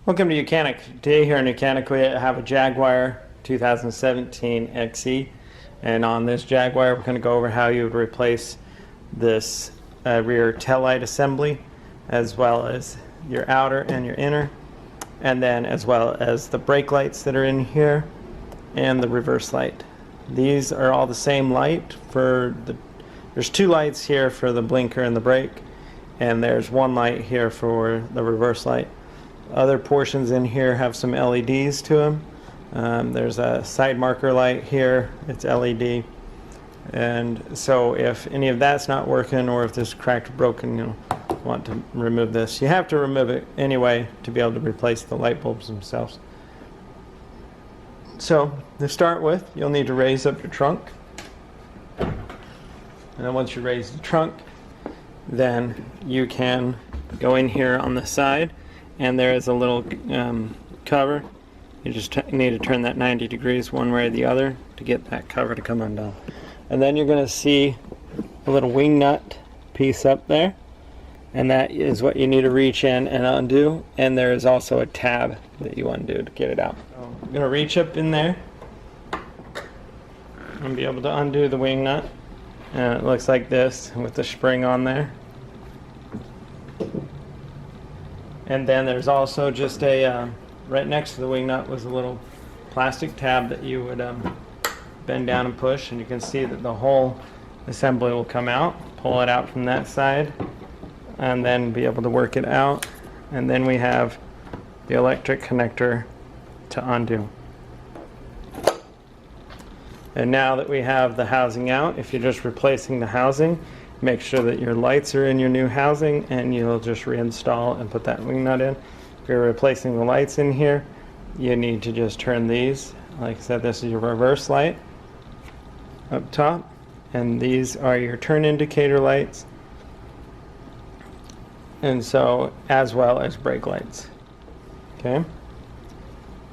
Welcome to YOUCANIC. Today here in YOUCANIC we have a Jaguar 2017 XE, and on this Jaguar we're going to go over how you would replace this rear taillight assembly, as well as your outer and your inner, and then as well as the brake lights that are in here and the reverse light. These are all the same light. There's two lights here for the blinker and the brake, and there's one light here for the reverse light. Other portions in here have some LEDs to them. There's a side marker light here, it's LED. And so if any of that's not working, or if this cracked or broken, you'll want to remove this. You have to remove it anyway to be able to replace the light bulbs themselves. So to start with, you'll need to raise up your trunk. And then once you raise the trunk, then you can go in here on the side, and there is a little cover. You just need to turn that 90 degrees one way or the other to get that cover to come undone. And then you're going to see a little wing nut piece up there, and that is what you need to reach in and undo. And there is also a tab that you undo to get it out. So I'm going to reach up in there and be able to undo the wing nut, and it looks like this with the spring on there. And then there's also just a, right next to the wing nut was a little plastic tab that you would bend down and push, and you can see that the whole assembly will come out. Pull it out from that side and then be able to work it out. And then we have the electric connector to undo. And now that we have the housing out, if you're just replacing the housing, make sure that your lights are in your new housing, and you'll just reinstall and put that wing nut in. If you're replacing the lights in here, you need to just turn these. Like I said, this is your reverse light up top, and these are your turn indicator lights, and so as well as brake lights. Okay,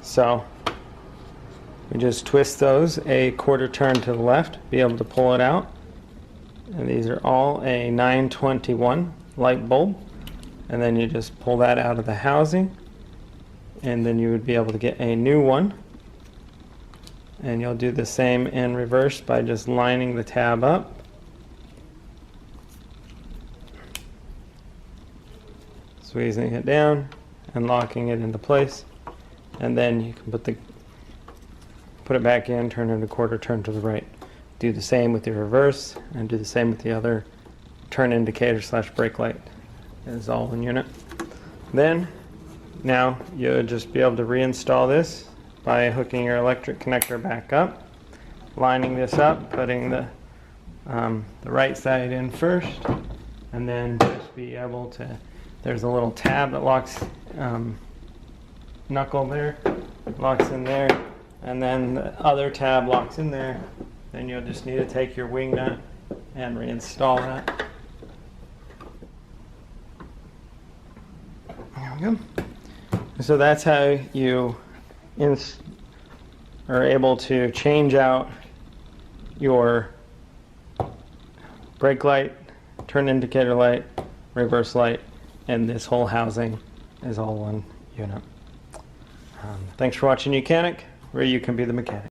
so we just twist those a quarter turn to the left, be able to pull it out. And these are all a 921 light bulb, and then you just pull that out of the housing, and then you would be able to get a new one. And you'll do the same in reverse by just lining the tab up, squeezing it down and locking it into place, and then you can put it back in, turn it a quarter turn to the right. Do the same with your reverse, and do the same with the other turn indicator / brake light. It's all in unit. Then, now you'll just be able to reinstall this by hooking your electric connector back up, lining this up, putting the right side in first, and then just be able to, there's a little tab that locks, knuckle there, locks in there, and then the other tab locks in there. Then you'll just need to take your wing nut and reinstall that. There we go. So that's how you are able to change out your brake light, turn indicator light, reverse light, and this whole housing is all one unit. Thanks for watching YOUCANIC, where you can be the mechanic.